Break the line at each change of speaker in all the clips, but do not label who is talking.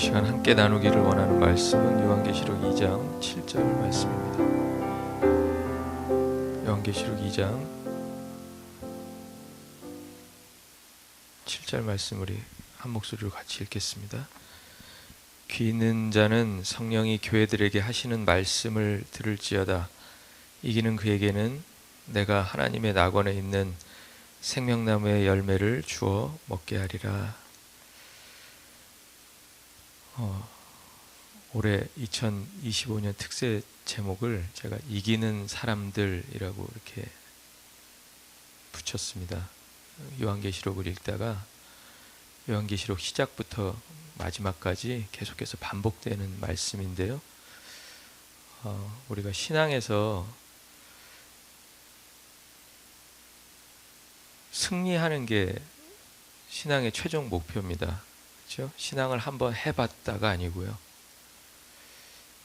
시간 함께 나누기를 원하는 말씀은 요한계시록 2장 7절 말씀입니다. 요한계시록 2장 7절 말씀 우리 한 목소리로 같이 읽겠습니다. 귀 있는 자는 성령이 교회들에게 하시는 말씀을 들을지어다. 이기는 그에게는 내가 하나님의 낙원에 있는 생명나무의 열매를 주어 먹게 하리라. 올해 2025년 특세 제목을 제가 이기는 사람들이라고 이렇게 붙였습니다. 요한계시록을 읽다가 요한계시록 시작부터 마지막까지 계속해서 반복되는 말씀인데요. 우리가 신앙에서 승리하는 게 신앙의 최종 목표입니다. 그렇죠? 신앙을 한번 해봤다가 아니고요.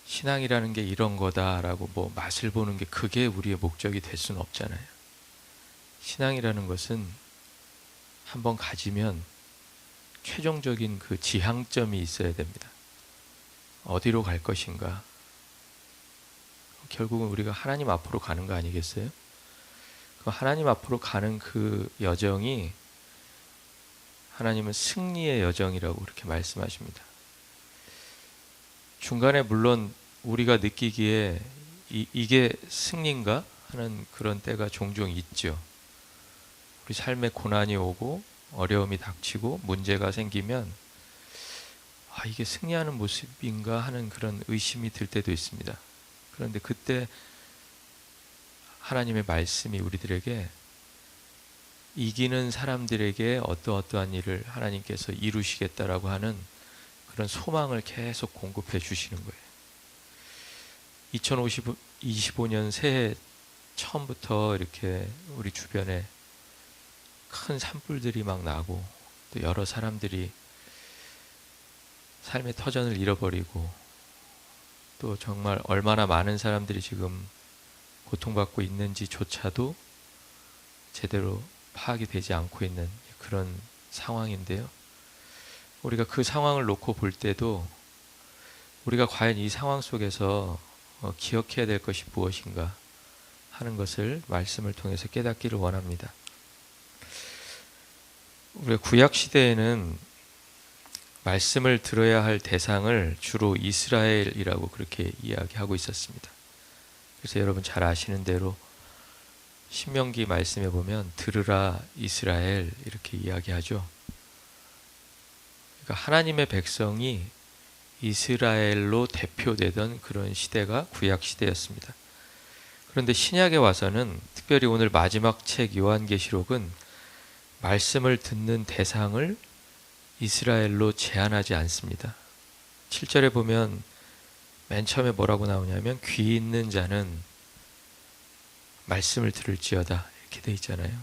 신앙이라는 게 이런 거다라고 뭐 맛을 보는 게 그게 우리의 목적이 될 수는 없잖아요. 신앙이라는 것은 한번 가지면 최종적인 그 지향점이 있어야 됩니다. 어디로 갈 것인가? 결국은 우리가 하나님 앞으로 가는 거 아니겠어요? 그 하나님 앞으로 가는 그 여정이 하나님은 승리의 여정이라고 그렇게 말씀하십니다. 중간에 물론 우리가 느끼기에 이게 승리인가 하는 그런 때가 종종 있죠. 우리 삶에 고난이 오고 어려움이 닥치고 문제가 생기면 이게 승리하는 모습인가 하는 그런 의심이 들 때도 있습니다. 그런데 그때 하나님의 말씀이 우리들에게 이기는 사람들에게 어떠한 일을 하나님께서 이루시겠다라고 하는 그런 소망을 계속 공급해 주시는 거예요. 2025년 새해 처음부터 이렇게 우리 주변에 큰 산불들이 막 나고 또 여러 사람들이 삶의 터전을 잃어버리고 또 정말 얼마나 많은 사람들이 지금 고통받고 있는지조차도 제대로 파악이 되지 않고 있는 그런 상황인데요. 우리가 그 상황을 놓고 볼 때도 우리가 과연 이 상황 속에서 기억해야 될 것이 무엇인가 하는 것을 말씀을 통해서 깨닫기를 원합니다. 우리가 구약 시대에는 말씀을 들어야 할 대상을 주로 이스라엘이라고 그렇게 이야기하고 있었습니다. 그래서 여러분 잘 아시는 대로 신명기 말씀에 보면 들으라 이스라엘 이렇게 이야기하죠. 그러니까 하나님의 백성이 이스라엘로 대표되던 그런 시대가 구약 시대였습니다. 그런데 신약에 와서는 특별히 오늘 마지막 책 요한계시록은 말씀을 듣는 대상을 이스라엘로 제한하지 않습니다. 7절에 보면 맨 처음에 뭐라고 나오냐면 귀 있는 자는 말씀을 들을지어다 이렇게 돼 있잖아요.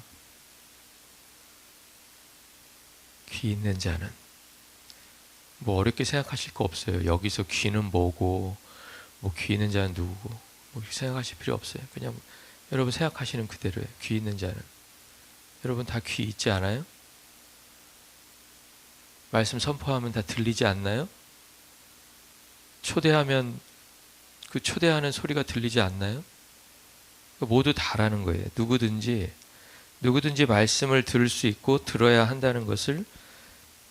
귀 있는 자는 뭐 어렵게 생각하실 거 없어요. 여기서 귀는 뭐고 뭐 귀 있는 자는 누구고 뭐 이렇게 생각하실 필요 없어요. 그냥 여러분 생각하시는 그대로예요. 귀 있는 자는 여러분 다 귀 있지 않아요? 말씀 선포하면 다 들리지 않나요? 초대하면 그 초대하는 소리가 들리지 않나요? 모두 다라는 거예요. 누구든지 말씀을 들을 수 있고 들어야 한다는 것을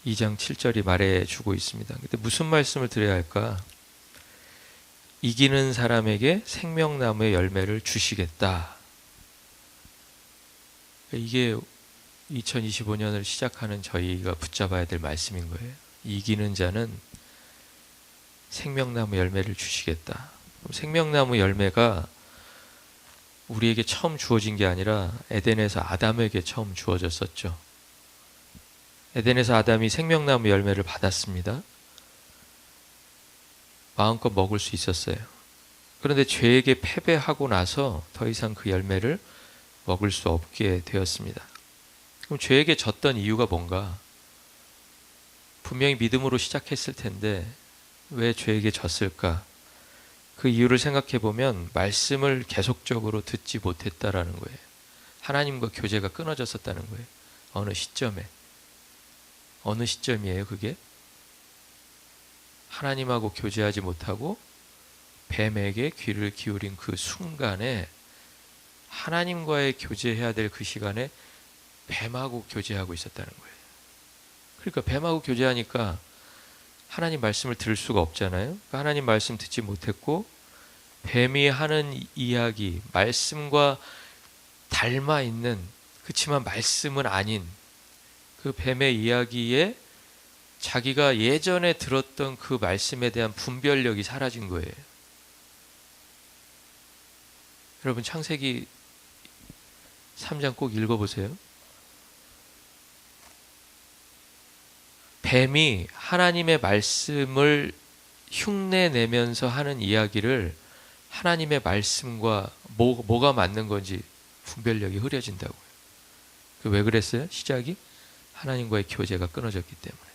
2장 7절이 말해주고 있습니다. 근데 무슨 말씀을 들어야 할까? 이기는 사람에게 생명나무의 열매를 주시겠다. 이게 2025년을 시작하는 저희가 붙잡아야 될 말씀인 거예요. 이기는 자는 생명나무 열매를 주시겠다. 생명나무 열매가 우리에게 처음 주어진 게 아니라 에덴에서 아담에게 처음 주어졌었죠. 에덴에서 아담이 생명나무 열매를 받았습니다. 마음껏 먹을 수 있었어요. 그런데 죄에게 패배하고 나서 더 이상 그 열매를 먹을 수 없게 되었습니다. 그럼 죄에게 졌던 이유가 뭔가? 분명히 믿음으로 시작했을 텐데 왜 죄에게 졌을까? 그 이유를 생각해 보면 말씀을 계속적으로 듣지 못했다라는 거예요. 하나님과 교제가 끊어졌었다는 거예요. 어느 시점에. 어느 시점이에요 그게? 하나님하고 교제하지 못하고 뱀에게 귀를 기울인 그 순간에 하나님과의 교제해야 될 그 시간에 뱀하고 교제하고 있었다는 거예요. 그러니까 뱀하고 교제하니까 하나님 말씀을 들을 수가 없잖아요. 그러니까 하나님 말씀 듣지 못했고 뱀이 하는 이야기, 말씀과 닮아 있는, 그렇지만 말씀은 아닌 그 뱀의 이야기에 자기가 예전에 들었던 그 말씀에 대한 분별력이 사라진 거예요. 여러분 창세기 3장 꼭 읽어보세요. 뱀이 하나님의 말씀을 흉내내면서 하는 이야기를 하나님의 말씀과 뭐가 맞는 건지 분별력이 흐려진다고요. 왜 그랬어요? 시작이 하나님과의 교제가 끊어졌기 때문에.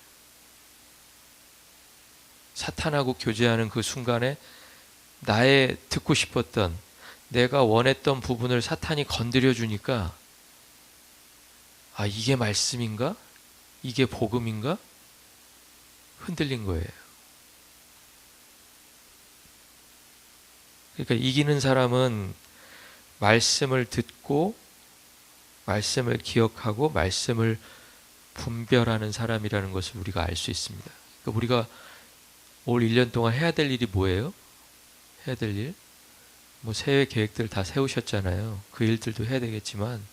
사탄하고 교제하는 그 순간에 나의 듣고 싶었던, 내가 원했던 부분을 사탄이 건드려 주니까 아, 이게 말씀인가? 이게 복음인가? 흔들린 거예요. 그러니까 이기는 사람은 말씀을 듣고 말씀을 기억하고 말씀을 분별하는 사람이라는 것을 우리가 알 수 있습니다. 그러니까 우리가 올 1년 동안 해야 될 일이 뭐예요? 해야 될 일? 뭐 새해 계획들 다 세우셨잖아요. 그 일들도 해야 되겠지만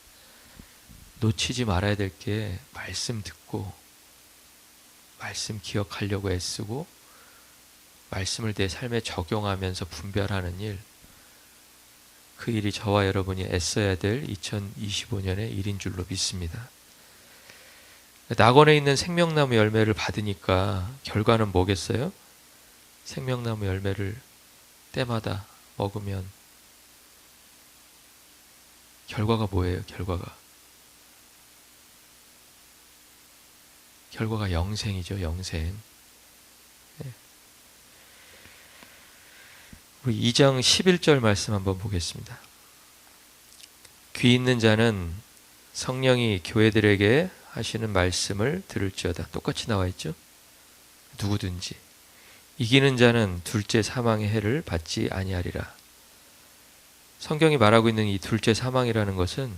놓치지 말아야 될 게 말씀 듣고 말씀 기억하려고 애쓰고 말씀을 내 삶에 적용하면서 분별하는 일, 그 일이 저와 여러분이 애써야 될 2025년의 일인 줄로 믿습니다. 낙원에 있는 생명나무 열매를 받으니까 결과는 뭐겠어요? 생명나무 열매를 때마다 먹으면 결과가 뭐예요? 결과가 영생이죠. 영생. 우리 2장 11절 말씀 한번 보겠습니다. 귀 있는 자는 성령이 교회들에게 하시는 말씀을 들을지어다. 똑같이 나와 있죠. 누구든지 이기는 자는 둘째 사망의 해를 받지 아니하리라. 성경이 말하고 있는 이 둘째 사망이라는 것은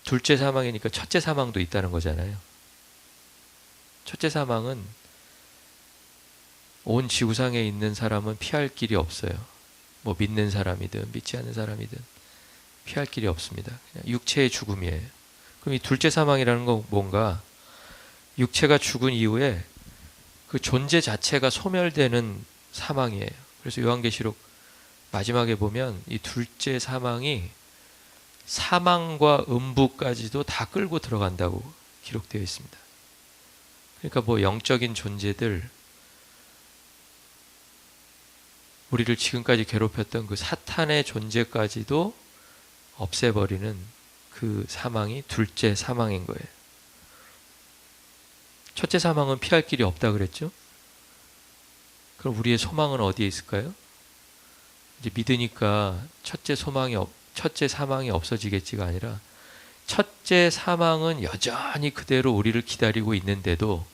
둘째 사망이니까 첫째 사망도 있다는 거잖아요. 첫째 사망은 온 지구상에 있는 사람은 피할 길이 없어요. 뭐 믿는 사람이든 믿지 않는 사람이든 피할 길이 없습니다. 그냥 육체의 죽음이에요. 그럼 이 둘째 사망이라는 건 뭔가, 육체가 죽은 이후에 그 존재 자체가 소멸되는 사망이에요. 그래서 요한계시록 마지막에 보면 이 둘째 사망이 사망과 음부까지도 다 끌고 들어간다고 기록되어 있습니다. 그러니까 뭐 영적인 존재들, 우리를 지금까지 괴롭혔던 그 사탄의 존재까지도 없애버리는 그 사망이 둘째 사망인 거예요. 첫째 사망은 피할 길이 없다 그랬죠? 그럼 우리의 소망은 어디에 있을까요? 이제 믿으니까 첫째 사망이 없어지겠지가 아니라 첫째 사망은 여전히 그대로 우리를 기다리고 있는데도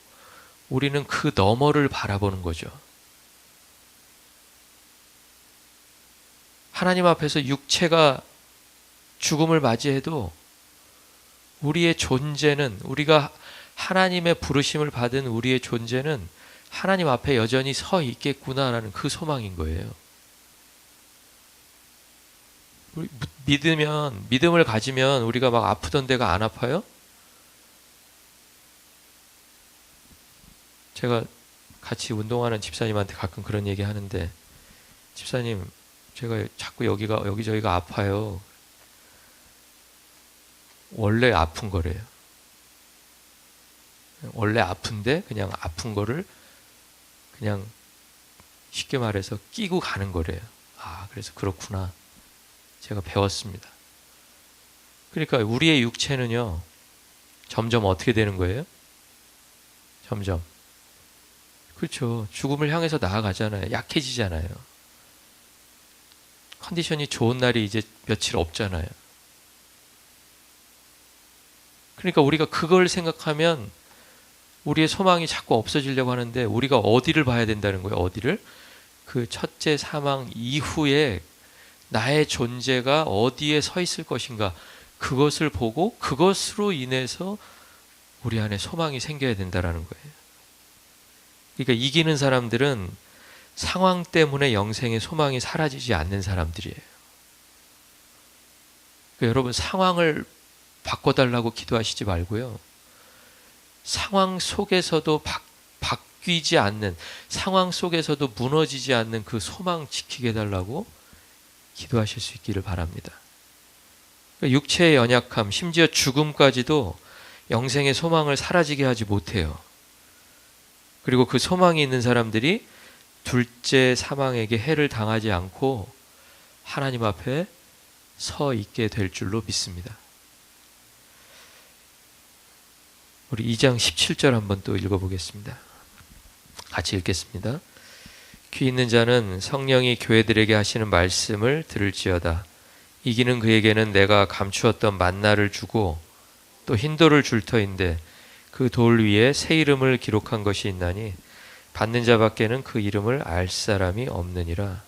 우리는 그 너머를 바라보는 거죠. 하나님 앞에서 육체가 죽음을 맞이해도 우리의 존재는, 우리가 하나님의 부르심을 받은 우리의 존재는 하나님 앞에 여전히 서 있겠구나라는 그 소망인 거예요. 믿음을 가지면 우리가 막 아프던 데가 안 아파요? 제가 같이 운동하는 집사님한테 가끔 그런 얘기 하는데, 집사님, 제가 자꾸 여기저기가 아파요. 원래 아픈 거래요. 원래 아픈데 그냥 아픈 거를 그냥 쉽게 말해서 끼고 가는 거래요. 아, 그래서 그렇구나. 제가 배웠습니다. 그러니까 우리의 육체는요, 점점 어떻게 되는 거예요? 점점. 그렇죠. 죽음을 향해서 나아가잖아요. 약해지잖아요. 컨디션이 좋은 날이 이제 며칠 없잖아요. 그러니까 우리가 그걸 생각하면 우리의 소망이 자꾸 없어지려고 하는데 우리가 어디를 봐야 된다는 거예요? 어디를? 그 첫째 사망 이후에 나의 존재가 어디에 서 있을 것인가, 그것을 보고 그것으로 인해서 우리 안에 소망이 생겨야 된다는 거예요. 그러니까 이기는 사람들은 상황 때문에 영생의 소망이 사라지지 않는 사람들이에요. 그러니까 여러분, 상황을 바꿔달라고 기도하시지 말고요, 상황 속에서도 바뀌지 않는, 상황 속에서도 무너지지 않는 그 소망 지키게 해달라고 기도하실 수 있기를 바랍니다. 그러니까 육체의 연약함, 심지어 죽음까지도 영생의 소망을 사라지게 하지 못해요. 그리고 그 소망이 있는 사람들이 둘째 사망에게 해를 당하지 않고 하나님 앞에 서 있게 될 줄로 믿습니다. 우리 2장 17절 한번 또 읽어보겠습니다. 같이 읽겠습니다. 귀 있는 자는 성령이 교회들에게 하시는 말씀을 들을지어다. 이기는 그에게는 내가 감추었던 만나를 주고 또 흰돌을 줄 터인데 그 돌 위에 새 이름을 기록한 것이 있나니 받는 자밖에는 그 이름을 알 사람이 없느니라.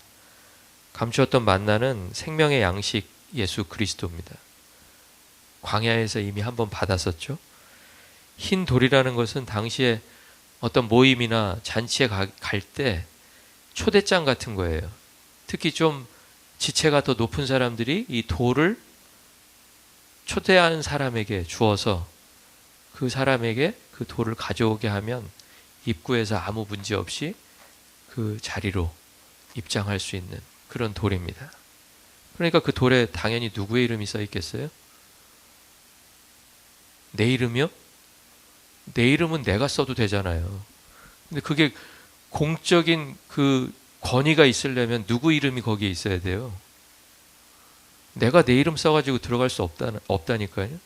감추었던 만나는 생명의 양식 예수 그리스도입니다. 광야에서 이미 한번 받았었죠. 흰 돌이라는 것은 당시에 어떤 모임이나 잔치에 갈 때 초대장 같은 거예요. 특히 좀 지체가 더 높은 사람들이 이 돌을 초대하는 사람에게 주어서 그 사람에게 그 돌을 가져오게 하면 입구에서 아무 문제 없이 그 자리로 입장할 수 있는 그런 돌입니다. 그러니까 그 돌에 당연히 누구의 이름이 써 있겠어요? 내 이름이요? 내 이름은 내가 써도 되잖아요. 근데 그게 공적인 그 권위가 있으려면 누구 이름이 거기에 있어야 돼요? 내가 내 이름 써가지고 들어갈 수 없다니까요.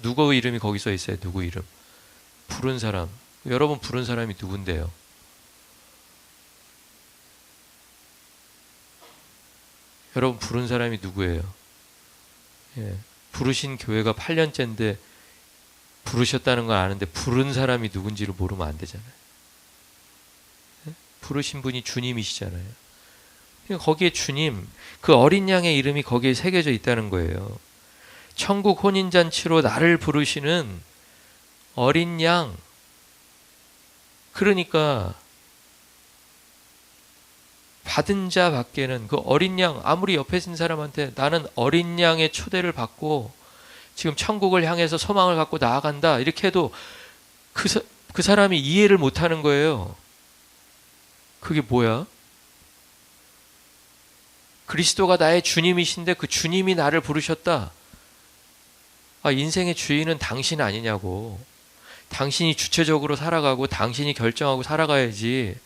누구의 이름이 거기 써 있어요? 누구 이름? 부른 사람. 여러분 부른 사람이 누군데요? 여러분 부른 사람이 누구예요? 예, 부르신 교회가 8년째인데 부르셨다는 걸 아는데 부른 사람이 누군지를 모르면 안 되잖아요. 예? 부르신 분이 주님이시잖아요. 그러니까 거기에 주님, 그 어린 양의 이름이 거기에 새겨져 있다는 거예요. 천국 혼인잔치로 나를 부르시는 어린 양. 그러니까 받은 자 밖에는, 그 어린 양, 아무리 옆에 있는 사람한테 나는 어린 양의 초대를 받고 지금 천국을 향해서 소망을 갖고 나아간다 이렇게 해도 그 사람이 이해를 못하는 거예요. 그게 뭐야? 그리스도가 나의 주님이신데 그 주님이 나를 부르셨다. 아, 인생의 주인은 당신 아니냐고. 당신이 주체적으로 살아가고 당신이 결정하고 살아가야지.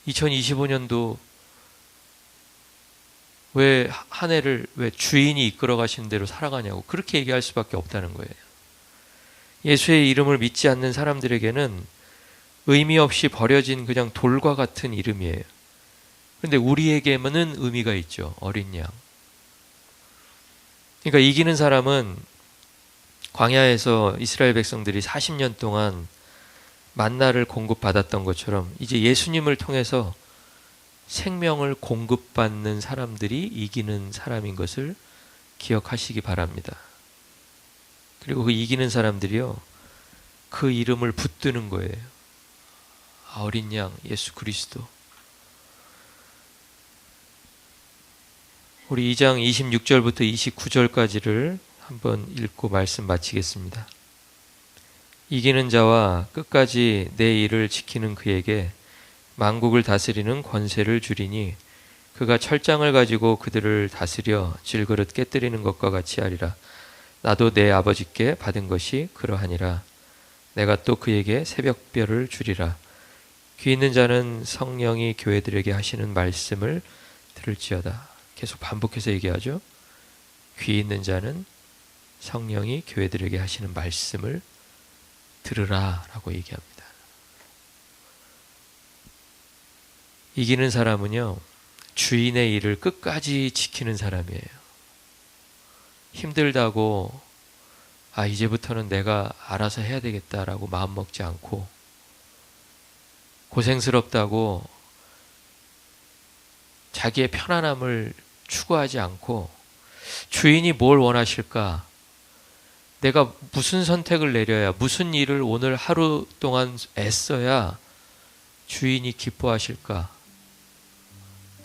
2025년도 왜 한 해를 왜 주인이 이끌어 가시는 대로 살아가냐고 그렇게 얘기할 수밖에 없다는 거예요. 예수의 이름을 믿지 않는 사람들에게는 의미 없이 버려진 그냥 돌과 같은 이름이에요. 그런데 우리에게는 의미가 있죠. 어린 양. 그러니까 이기는 사람은 광야에서 이스라엘 백성들이 40년 동안 만나를 공급받았던 것처럼 이제 예수님을 통해서 생명을 공급받는 사람들이 이기는 사람인 것을 기억하시기 바랍니다. 그리고 그 이기는 사람들이요, 그 이름을 붙드는 거예요. 어린 양 예수 그리스도. 우리 2장 26절부터 29절까지를 한번 읽고 말씀 마치겠습니다. 이기는 자와 끝까지 내 일을 지키는 그에게 만국을 다스리는 권세를 주리니 그가 철장을 가지고 그들을 다스려 질그릇 깨뜨리는 것과 같이 하리라. 나도 내 아버지께 받은 것이 그러하니라. 내가 또 그에게 새벽별을 주리라. 귀 있는 자는 성령이 교회들에게 하시는 말씀을 들을지어다. 계속 반복해서 얘기하죠. 귀 있는 자는 성령이 교회들에게 하시는 말씀을 들으라 라고 얘기합니다. 이기는 사람은요, 주인의 일을 끝까지 지키는 사람이에요. 힘들다고 아, 이제부터는 내가 알아서 해야 되겠다라고 마음 먹지 않고, 고생스럽다고 자기의 편안함을 추구하지 않고, 주인이 뭘 원하실까? 내가 무슨 선택을 내려야, 무슨 일을 오늘 하루 동안 애써야 주인이 기뻐하실까?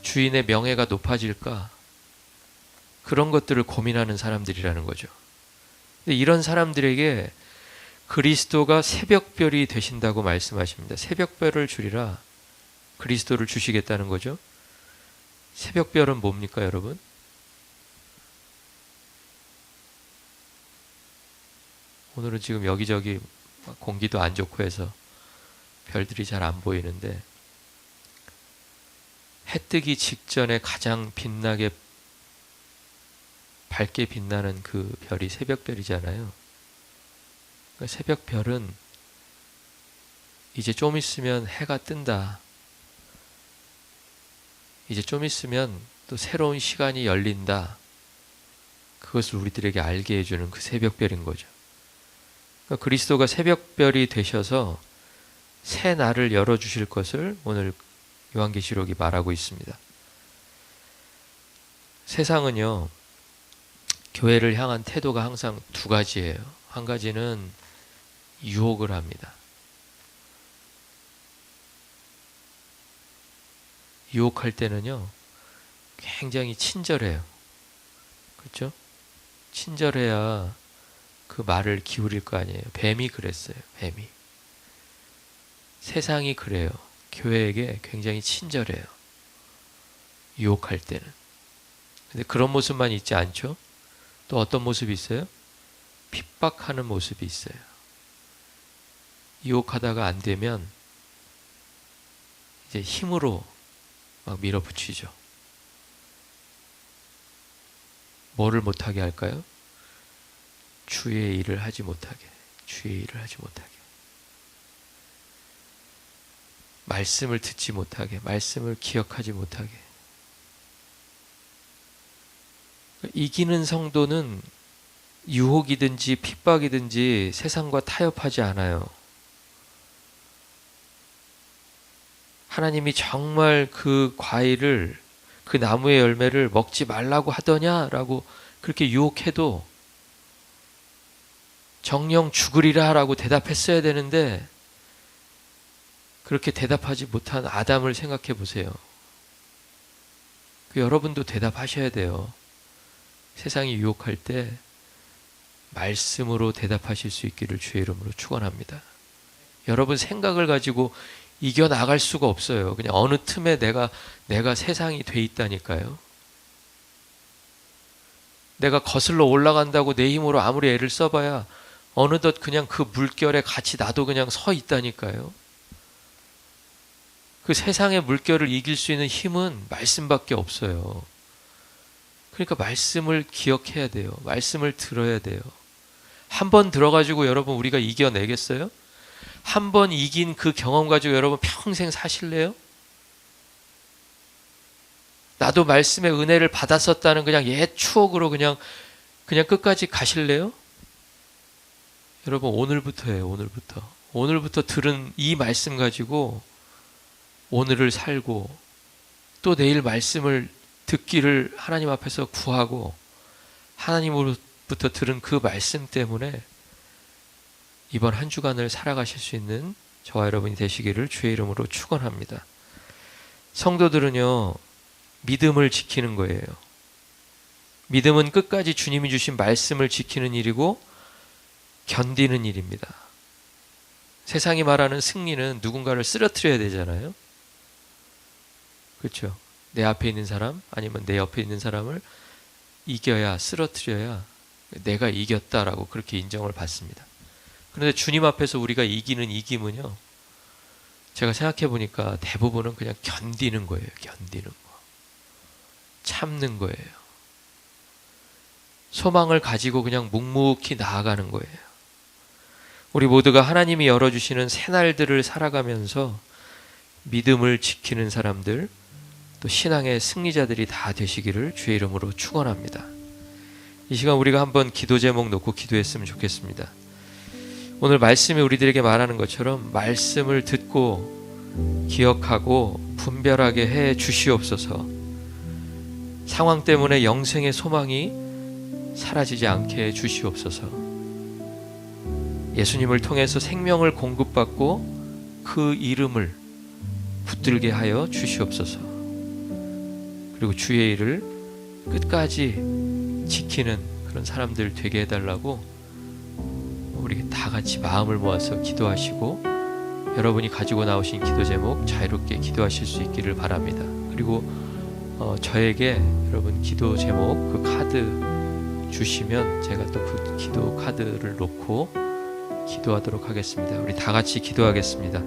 주인의 명예가 높아질까? 그런 것들을 고민하는 사람들이라는 거죠. 근데 이런 사람들에게 그리스도가 새벽별이 되신다고 말씀하십니다. 새벽별을 주리라. 그리스도를 주시겠다는 거죠. 새벽별은 뭡니까, 여러분? 오늘은 지금 여기저기 공기도 안 좋고 해서 별들이 잘 안 보이는데, 해 뜨기 직전에 가장 빛나게 밝게 빛나는 그 별이 새벽별이잖아요. 그러니까 새벽별은 이제 좀 있으면 해가 뜬다. 이제 좀 있으면 또 새로운 시간이 열린다. 그것을 우리들에게 알게 해주는 그 새벽별인 거죠. 그러니까 그리스도가 새벽별이 되셔서 새 날을 열어주실 것을 오늘 요한계시록이 말하고 있습니다. 세상은요, 교회를 향한 태도가 항상 두 가지예요. 한 가지는 유혹을 합니다. 유혹할 때는요, 굉장히 친절해요. 그렇죠? 친절해야 그 말을 기울일 거 아니에요. 뱀이 그랬어요. 뱀이. 세상이 그래요. 교회에게 굉장히 친절해요. 유혹할 때는. 근데 그런 모습만 있지 않죠? 또 어떤 모습이 있어요? 핍박하는 모습이 있어요. 유혹하다가 안 되면 이제 힘으로 막 밀어붙이죠. 뭐를 못하게 할까요? 주의 일을 하지 못하게. 주의 일을 하지 못하게. 말씀을 듣지 못하게. 말씀을 기억하지 못하게. 이기는 성도는 유혹이든지 핍박이든지 세상과 타협하지 않아요. 하나님이 정말 그 과일을, 그 나무의 열매를 먹지 말라고 하더냐라고 그렇게 유혹해도 정녕 죽으리라 라고 대답했어야 되는데, 그렇게 대답하지 못한 아담을 생각해 보세요. 여러분도 대답하셔야 돼요. 세상이 유혹할 때 말씀으로 대답하실 수 있기를 주의 이름으로 축원합니다. 여러분 생각을 가지고 이겨나갈 수가 없어요. 그냥 어느 틈에 내가 세상이 돼 있다니까요. 내가 거슬러 올라간다고 내 힘으로 아무리 애를 써봐야 어느덧 그냥 그 물결에 같이 나도 그냥 서 있다니까요. 그 세상의 물결을 이길 수 있는 힘은 말씀밖에 없어요. 그러니까 말씀을 기억해야 돼요. 말씀을 들어야 돼요. 한 번 들어가지고 여러분 우리가 이겨내겠어요? 한 번 이긴 그 경험 가지고 여러분 평생 사실래요? 나도 말씀의 은혜를 받았었다는 그냥 옛 추억으로 그냥 끝까지 가실래요? 여러분 오늘부터예요. 오늘부터 들은 이 말씀 가지고 오늘을 살고 또 내일 말씀을 듣기를 하나님 앞에서 구하고 하나님으로부터 들은 그 말씀 때문에 이번 한 주간을 살아가실 수 있는 저와 여러분이 되시기를 주의 이름으로 축원합니다. 성도들은요, 믿음을 지키는 거예요. 믿음은 끝까지 주님이 주신 말씀을 지키는 일이고 견디는 일입니다. 세상이 말하는 승리는 누군가를 쓰러뜨려야 되잖아요. 그렇죠? 내 앞에 있는 사람 아니면 내 옆에 있는 사람을 이겨야, 쓰러뜨려야 내가 이겼다라고 그렇게 인정을 받습니다. 그런데 주님 앞에서 우리가 이기는 이김은요, 제가 생각해 보니까 대부분은 그냥 견디는 거예요. 견디는 거. 참는 거예요. 소망을 가지고 그냥 묵묵히 나아가는 거예요. 우리 모두가 하나님이 열어주시는 새날들을 살아가면서 믿음을 지키는 사람들, 또 신앙의 승리자들이 다 되시기를 주의 이름으로 축원합니다. 이 시간 우리가 한번 기도 제목 놓고 기도했으면 좋겠습니다. 오늘 말씀이 우리들에게 말하는 것처럼 말씀을 듣고 기억하고 분별하게 해 주시옵소서. 상황 때문에 영생의 소망이 사라지지 않게 해 주시옵소서. 예수님을 통해서 생명을 공급받고 그 이름을 붙들게 하여 주시옵소서. 그리고 주의 일을 끝까지 지키는 그런 사람들 되게 해달라고 우리 다 같이 마음을 모아서 기도하시고, 여러분이 가지고 나오신 기도 제목 자유롭게 기도하실 수 있기를 바랍니다. 그리고 저에게 여러분 기도 제목 그 카드 주시면 제가 또 그 기도 카드를 놓고 기도하도록 하겠습니다. 우리 다 같이 기도하겠습니다.